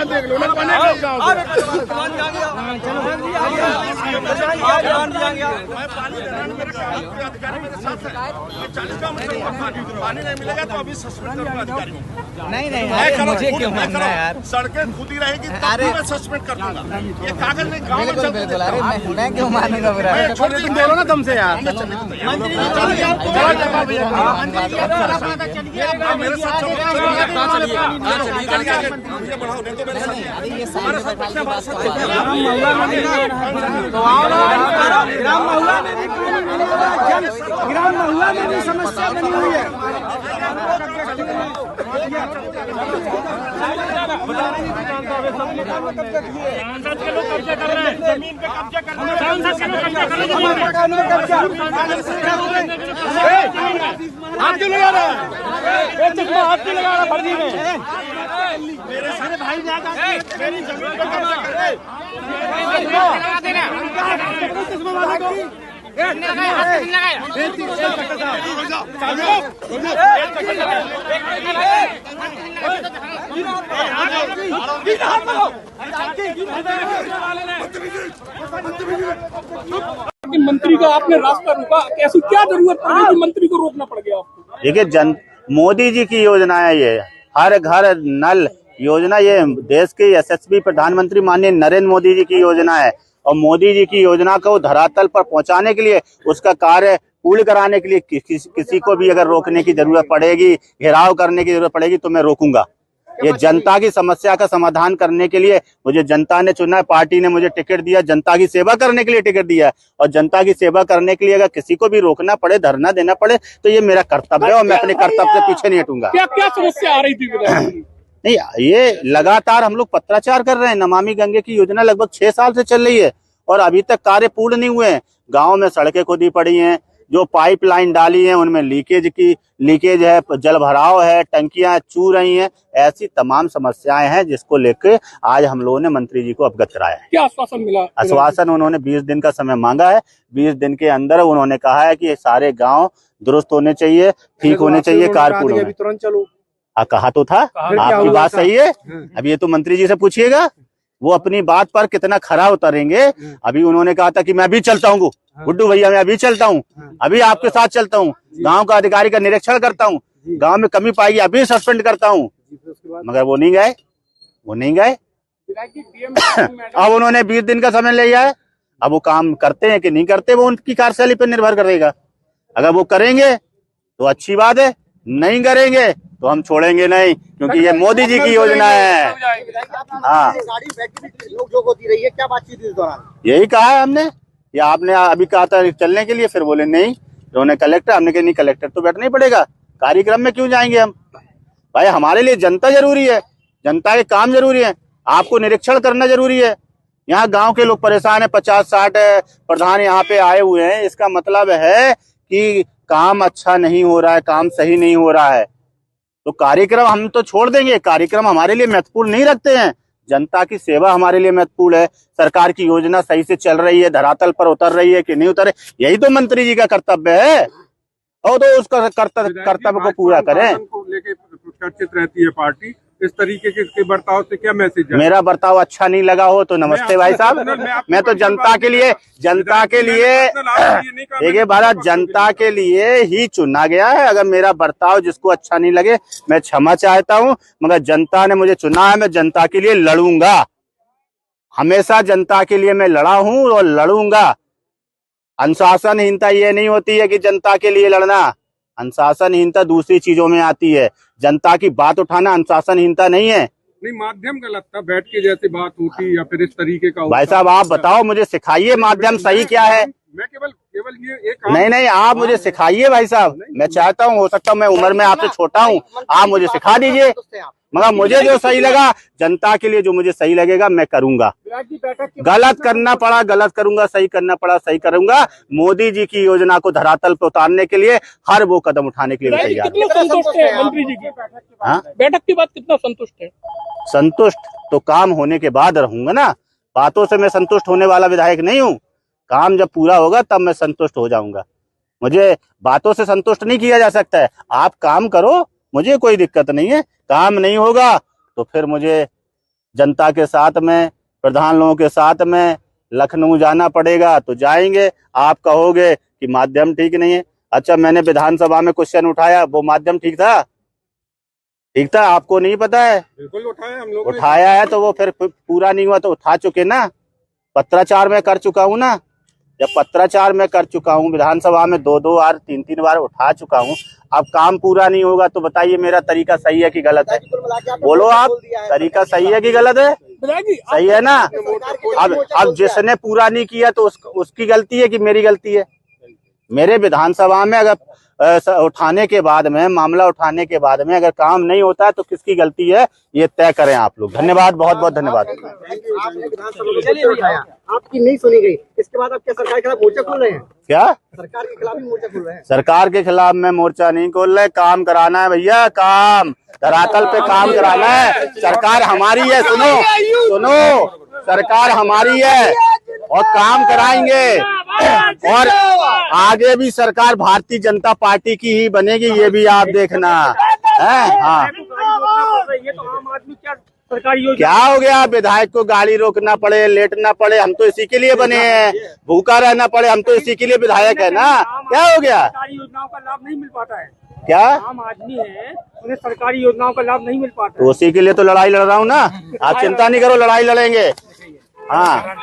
देख लो ना, पानी लग जाओ। पानी नहीं मिलेगा तो अभी सस्पेंड करूंगा अधिकारियों को। नहीं मुझे क्यों मानना है यार, सड़कें खुदी रहेगी तब भी मैं सस्पेंड कर दूंगा। ये कागज नहीं गाँव में बिल्कुल। अरे मैं क्यों मानूंगा बुरा? छोड़ दे, तुम बोलो ना तुमसे यार। मेरे साथ बढ़ाओ नहीं तो मेरे साथ ग्राम मोहल्ला में भी समस्या बनी हुई है। सांसद के लोग कब्जा कर रहे हैं, जमीन पे कब्जा कर रहे हैं, सांसद के लोग कब्जा कर रहे हैं। हाथ क्यों लगा रहा है? हाथ क्यों लगा रहा है फर्जी में? मेरे सारे भाई मेरी जमीन पे कब्जा कर रहे हैं। मंत्री का आपने रास्ता रोका, कैसी क्या जरूरत पड़ गई मंत्री को रोकना पड़ गया आपको? देखिए मोदी जी की योजना है ये, हर घर नल योजना, ये देश के यशस्वी प्रधानमंत्री माननीय नरेंद्र मोदी जी की योजना है। और मोदी जी की योजना को धरातल पर पहुंचाने के लिए, उसका कार्य पूर्ण कराने के लिए किसी को भी अगर रोकने की जरूरत पड़ेगी, घेराव करने की जरूरत पड़ेगी तो मैं रोकूंगा। ये जनता की समस्या का समाधान करने के लिए मुझे जनता ने चुना है, पार्टी ने मुझे टिकट दिया, जनता की सेवा करने के लिए टिकट दिया है। और जनता की सेवा करने के लिए अगर किसी को भी रोकना पड़े, धरना देना पड़े तो ये मेरा कर्तव्य है और मैं अपने कर्तव्य से पीछे नहीं हटूंगा। क्या क्या समस्या आ रही थी? नहीं, ये लगातार हम लोग पत्राचार कर रहे हैं। नमामि गंगे की योजना लगभग 6 साल से चल रही है और अभी तक कार्य पूर्ण नहीं हुए हैं। गाँव में सड़कें खोदी पड़ी हैं, जो पाइपलाइन डाली है उनमें लीकेज है, जल भराव है, टंकियां चू रही हैं, ऐसी तमाम समस्याएं हैं जिसको लेकर आज हम लोगों ने मंत्री जी को अवगत कराया है। क्या आश्वासन मिला? आश्वासन उन्होंने 20 दिन का समय मांगा है। 20 दिन के अंदर उन्होंने कहा है कि सारे गांव दुरुस्त होने चाहिए, ठीक होने चाहिए, कारपूर्ण होने। तुरंत चलो। कहा तो था, आपकी बात सही है। अब ये तो मंत्री जी से पूछिएगा, वो अपनी बात पर कितना खरा उतरेंगे। अभी उन्होंने कहा था कि मैं अभी चलता हूँ गुड्डू भैया, मैं अभी चलता हूँ, अभी आपके साथ चलता हूँ, गांव का अधिकारी का निरीक्षण करता हूँ, गांव में कमी पाएगी अभी सस्पेंड करता हूँ, मगर वो नहीं गए। अब उन्होंने 20 दिन का समय लिया है। अब वो काम करते हैं कि नहीं करते, वो उनकी कार्यशैली पर निर्भर करेगा। अगर वो करेंगे तो अच्छी बात है, नहीं करेंगे तो हम छोड़ेंगे नहीं, क्योंकि ये मोदी जी की योजना है। हाँ, जो होती रही है, क्या बातचीत इस दौरान? यही कहा है हमने, या आपने अभी कहा था चलने के लिए, फिर बोले नहीं, उन्होंने कलेक्टर, हमने कहा नहीं कलेक्टर तो बैठना ही पड़ेगा, कार्यक्रम में क्यों जाएंगे हम? भाई हमारे लिए जनता जरूरी है, जनता के काम जरूरी है, आपको निरीक्षण करना जरूरी है। यहाँ गांव के लोग परेशान है, 50-60 प्रधान यहाँ पे आए हुए हैं, इसका मतलब है कि काम अच्छा नहीं हो रहा है, काम सही नहीं हो रहा है। तो कार्यक्रम हम तो छोड़ देंगे, कार्यक्रम हमारे लिए महत्वपूर्ण नहीं रखते हैं। जनता की सेवा हमारे लिए महत्वपूर्ण है। सरकार की योजना सही से चल रही है, धरातल पर उतर रही है कि नहीं उतर, यही तो मंत्री जी का कर्तव्य है। और तो उसका कर्तव्य को पूरा करें। लेके चर्चित रहती है पार्टी, इस तरीके के बर्ताव से क्या मैसेज है? मेरा बर्ताव अच्छा नहीं लगा हो तो नमस्ते भाई साहब, मैं तो जनता के लिए देखिए भारत जनता के लिए ही चुना गया है। अगर मेरा बर्ताव जिसको अच्छा नहीं लगे मैं क्षमा चाहता हूं, मगर जनता ने मुझे चुना है, मैं जनता के लिए लड़ूंगा। हमेशा जनता के लिए मैं लड़ा हूं और लड़ूंगा। अनुशासनहीनता ये नहीं होती है कि जनता के लिए लड़ना, अनुशासनहीनता दूसरी चीजों में आती है। जनता की बात उठाना अनुशासनहीनता नहीं है। नहीं, माध्यम गलत था, बैठ के जैसे बात होती या फिर इस तरीके का। भाई साहब आप बताओ, मुझे सिखाइए माध्यम सही क्या है। मैं केवल ये एक नहीं आप मुझे सिखाइए भाई साहब, मैं चाहता हूँ, हो सकता है मैं उम्र में आपसे छोटा हूँ, आप मुझे सिखा दीजिए, मगर मुझे जो सही लगा, जनता के लिए जो मुझे सही लगेगा मैं करूंगा। गलत करना पड़ा गलत करूंगा, सही करना पड़ा सही करूंगा। मोदी जी की योजना को धरातल पर उतारने के लिए हर वो कदम उठाने के लिए तैयार। संतुष्ट है मंत्री जी की बैठक के बाद? कितना संतुष्ट है? संतुष्ट तो काम होने के बाद रहूंगा ना, बातों से मैं संतुष्ट होने वाला विधायक नहीं हूँ। काम जब पूरा होगा तब मैं संतुष्ट हो जाऊंगा। मुझे बातों से संतुष्ट नहीं किया जा सकता है। आप काम करो, मुझे कोई दिक्कत नहीं है, काम नहीं होगा तो फिर मुझे जनता के साथ में, प्रधान लोगों के साथ में। लखनऊ जाना पड़ेगा तो जाएंगे। आप कहोगे कि माध्यम ठीक नहीं है। अच्छा, मैंने विधानसभा में क्वेश्चन उठाया, वो माध्यम ठीक था? ठीक था? आपको नहीं पता है? बिल्कुल उठाया हम लोग, उठाया है तो वो फिर पूरा नहीं हुआ तो उठा चुके ना। पत्राचार में कर चुका हूं ना। जब पत्राचार में कर चुका हूं, विधानसभा में 2-2 बार 3-3 बार उठा चुका हूं, अब काम पूरा नहीं होगा तो बताइए मेरा तरीका सही है कि गलत है? बोलो आप, तरीका सही है कि गलत है? सही है ना। अब जिसने पूरा नहीं किया तो उसकी गलती है कि मेरी गलती है? मेरे विधानसभा में अगर उठाने के बाद में, मामला उठाने के बाद में अगर काम नहीं होता है तो किसकी गलती है, ये तय करें आप लोग। धन्यवाद, बहुत बहुत धन्यवाद। आपने विधानसभा में उठाया, आपकी नहीं सुनी गई, इसके बाद आप क्या सरकार के खिलाफ मोर्चा खोल रहे हैं? क्या सरकार के खिलाफ ही मोर्चा खोल रहे हैं? सरकार के खिलाफ में मोर्चा नहीं खोल रहे, काम कराना है भैया, काम धरातल पे काम कराना है। सरकार हमारी है, सुनो, सरकार हमारी है और काम कराएंगे। और आगे भी सरकार भारतीय जनता पार्टी की ही बनेगी, ये भी आप देखना है। हाँ, क्या हो गया? विधायक को गाड़ी रोकना पड़े, लेटना पड़े, हम तो इसी के लिए बने हैं। भूखा रहना पड़े, हम तो इसी के लिए विधायक है ना। क्या हो गया? सरकारी योजनाओं का लाभ नहीं मिल पाता है। क्या आम आदमी है, उन्हें सरकारी योजनाओं का लाभ नहीं मिल पाता तो उसी के लिए तो लड़ाई लड़ रहा हूँ ना। आप चिंता नहीं करो, लड़ाई लड़ेंगे। हाँ।